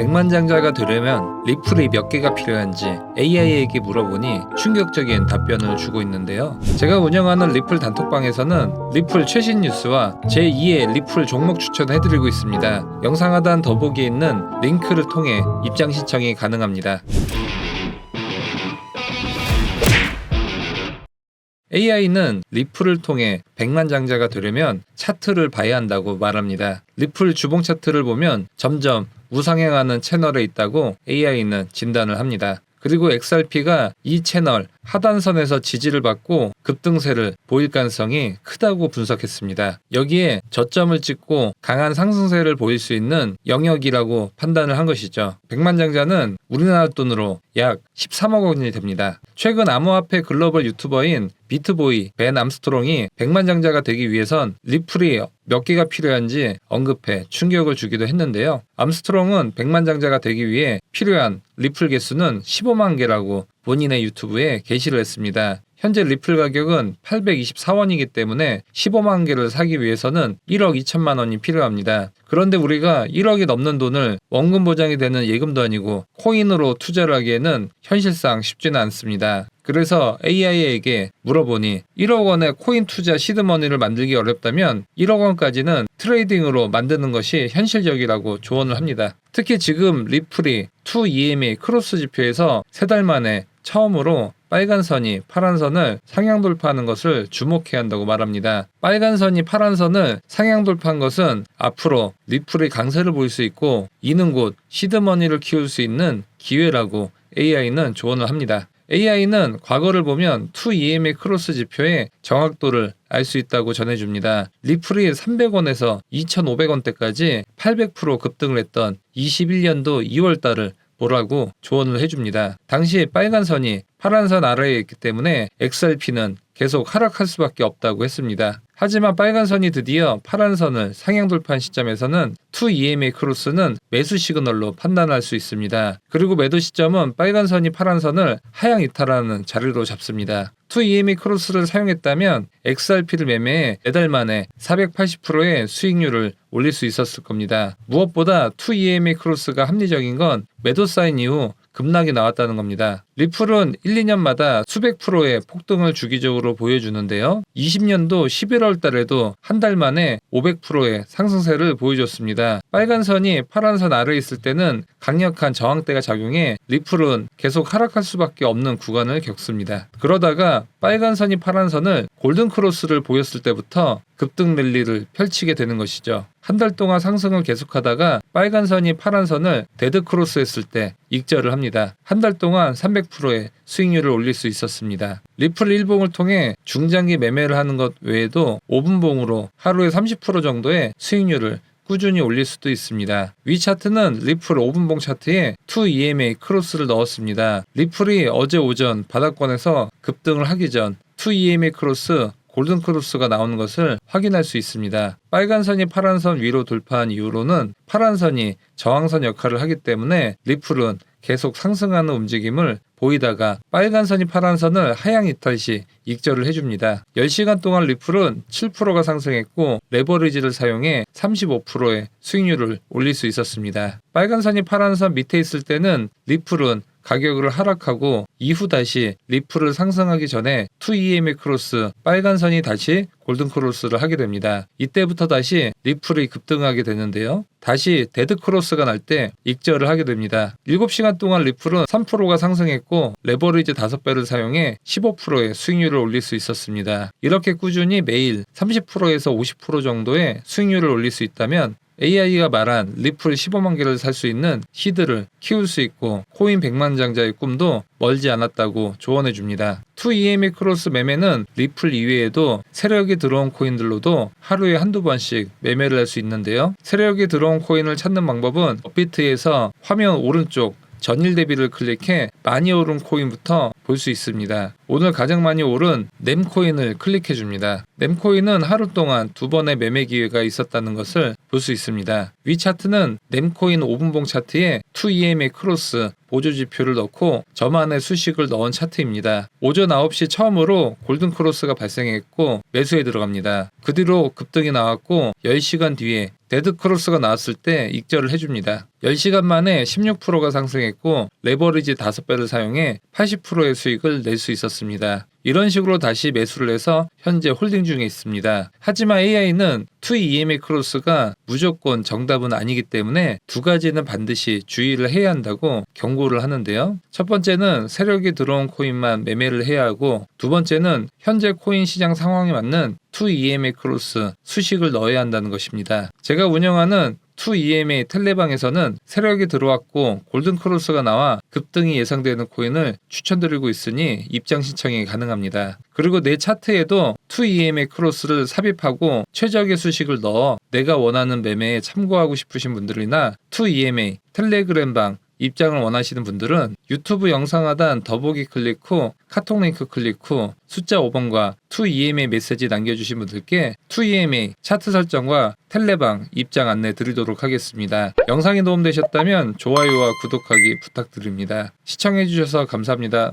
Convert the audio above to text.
백만장자가 되려면 리플이 몇 개가 필요한지 AI에게 물어보니 충격적인 답변을 주고 있는데요. 제가 운영하는 리플 단톡방에서는 리플 최신 뉴스와 제2의 리플 종목 추천해드리고 있습니다. 영상 하단 더보기에 있는 링크를 통해 입장 신청이 가능합니다. AI는 리플을 통해 백만장자가 되려면 차트를 봐야 한다고 말합니다. 리플 주봉 차트를 보면 점점 우상향하는 채널에 있다고 AI는 진단을 합니다. 그리고 XRP가 이 채널 하단선에서 지지를 받고 급등세를 보일 가능성이 크다고 분석했습니다. 여기에 저점을 찍고 강한 상승세를 보일 수 있는 영역이라고 판단을 한 것이죠. 백만장자는 우리나라 돈으로 약 13억 원이 됩니다. 최근 암호화폐 글로벌 유튜버인 비트보이 벤 암스트롱이 백만장자가 되기 위해선 리플이 몇 개가 필요한지 언급해 충격을 주기도 했는데요. 암스트롱은 백만장자가 되기 위해 필요한 리플 개수는 15만 개라고 본인의 유튜브에 게시를 했습니다. 현재 리플 가격은 824원이기 때문에 15만 개를 사기 위해서는 1억 2천만 원이 필요합니다. 그런데 우리가 1억이 넘는 돈을 원금 보장이 되는 예금도 아니고 코인으로 투자를 하기에는 현실상 쉽지는 않습니다. 그래서 AI에게 물어보니 1억 원의 코인 투자 시드머니를 만들기 어렵다면 1억 원까지는 트레이딩으로 만드는 것이 현실적이라고 조언을 합니다. 특히 지금 리플이 2EMA 크로스 지표에서 3달 만에 처음으로 빨간 선이 파란 선을 상향 돌파하는 것을 주목해야 한다고 말합니다. 빨간 선이 파란 선을 상향 돌파한 것은 앞으로 리플의 강세를 보일 수 있고 이는 곧 시드머니를 키울 수 있는 기회라고 AI는 조언을 합니다. AI는 과거를 보면 2EMA 크로스 지표의 정확도를 알 수 있다고 전해줍니다. 리플이 300원에서 2,500원대까지 800% 급등을 했던 21년도 2월달을 보라고 조언을 해줍니다. 당시 빨간 선이 파란 선 아래에 있기 때문에 XRP는 계속 하락할 수밖에 없다고 했습니다. 하지만 빨간 선이 드디어 파란 선을 상향 돌파한 시점에서는 2EMA 크로스는 매수 시그널로 판단할 수 있습니다. 그리고 매도 시점은 빨간 선이 파란 선을 하향 이탈하는 자리로 잡습니다. 2EMA 크로스를 사용했다면 XRP를 매매해 4달 만에 480%의 수익률을 올릴 수 있었을 겁니다. 무엇보다 2EMA 크로스가 합리적인 건 매도 사인 이후 급락이 나왔다는 겁니다. 리플은 1, 2년마다 수백 프로의 폭등을 주기적으로 보여주는데요. 20년도 11월 달에도 한 달 만에 500%의 상승세를 보여줬습니다. 빨간 선이 파란 선 아래에 있을 때는 강력한 저항대가 작용해 리플은 계속 하락할 수밖에 없는 구간을 겪습니다. 그러다가 빨간 선이 파란 선을 골든 크로스를 보였을 때부터 급등 랠리를 펼치게 되는 것이죠. 한 달 동안 상승을 계속하다가 빨간 선이 파란 선을 데드 크로스 했을 때 익절을 합니다. 한 달 동안 300%의 수익률을 올릴 수 있었습니다. 리플 1봉을 통해 중장기 매매를 하는 것 외에도 5분봉으로 하루에 30% 정도의 수익률을 꾸준히 올릴 수도 있습니다. 위 차트는 리플 5분봉 차트에 2EMA 크로스를 넣었습니다. 리플이 어제 오전 바닥권에서 급등을 하기 전 2EMA 크로스 골든 크로스가 나오는 것을 확인할 수 있습니다. 빨간 선이 파란 선 위로 돌파한 이후로는 파란 선이 저항선 역할을 하기 때문에 리플은 계속 상승하는 움직임을 보이다가 빨간 선이 파란 선을 하향 이탈 시 익절을 해줍니다. 10시간 동안 리플은 7%가 상승했고 레버리지를 사용해 35%의 수익률을 올릴 수 있었습니다. 빨간 선이 파란 선 밑에 있을 때는 리플은 가격을 하락하고 이후 다시 리플을 상승하기 전에 2EMA 크로스 빨간 선이 다시 골든 크로스를 하게 됩니다. 이때부터 다시 리플이 급등하게 되는데요. 다시 데드 크로스가 날 때 익절을 하게 됩니다. 7시간 동안 리플은 3%가 상승했고 레버리지 5배를 사용해 15%의 수익률을 올릴 수 있었습니다. 이렇게 꾸준히 매일 30%에서 50% 정도의 수익률을 올릴 수 있다면 AI가 말한 리플 15만 개를 살 수 있는 시드를 키울 수 있고 코인 100만 장자의 꿈도 멀지 않았다고 조언해 줍니다. 2EMA 크로스 매매는 리플 이외에도 세력이 들어온 코인들로도 하루에 한두 번씩 매매를 할 수 있는데요. 세력이 들어온 코인을 찾는 방법은 업비트에서 화면 오른쪽 전일 대비를 클릭해 많이 오른 코인부터 볼 수 있습니다. 오늘 가장 많이 오른 넴코인을 클릭해 줍니다. 넴코인은 하루 동안 2번의 매매 기회가 있었다는 것을 볼 수 있습니다. 위 차트는 넴코인 5분봉 차트에 2EMA 크로스 보조 지표를 넣고 저만의 수식을 넣은 차트입니다. 오전 9시 처음으로 골든 크로스가 발생했고 매수에 들어갑니다. 그 뒤로 급등이 나왔고 10시간 뒤에 데드 크로스가 나왔을 때 익절을 해줍니다. 10시간 만에 16%가 상승했고 레버리지 5배를 사용해 80%의 수익을 낼 수 있었습니다. 이런 식으로 다시 매수를 해서 현재 홀딩 중에 있습니다. 하지만 AI는 2EMA 크로스가 무조건 정답은 아니기 때문에 두 가지는 반드시 주의를 해야 한다고 경고를 하는데요. 첫 번째는 세력이 들어온 코인만 매매를 해야 하고, 두 번째는 현재 코인 시장 상황에 맞는 2EMA 크로스 수식을 넣어야 한다는 것입니다. 제가 운영하는 2EMA 텔레방에서는 세력이 들어왔고 골든 크로스가 나와 급등이 예상되는 코인을 추천드리고 있으니 입장 신청이 가능합니다. 그리고 내 차트에도 2EMA 크로스를 삽입하고 최적의 수식을 넣어 내가 원하는 매매에 참고하고 싶으신 분들이나 2EMA 텔레그램방 입장을 원하시는 분들은 유튜브 영상 하단 더보기 클릭 후 카톡 링크 클릭 후 숫자 5번과 2EMA 메시지 남겨주신 분들께 2EMA 차트 설정과 텔레방 입장 안내 드리도록 하겠습니다. 영상이 도움되셨다면 좋아요와 구독하기 부탁드립니다. 시청해주셔서 감사합니다.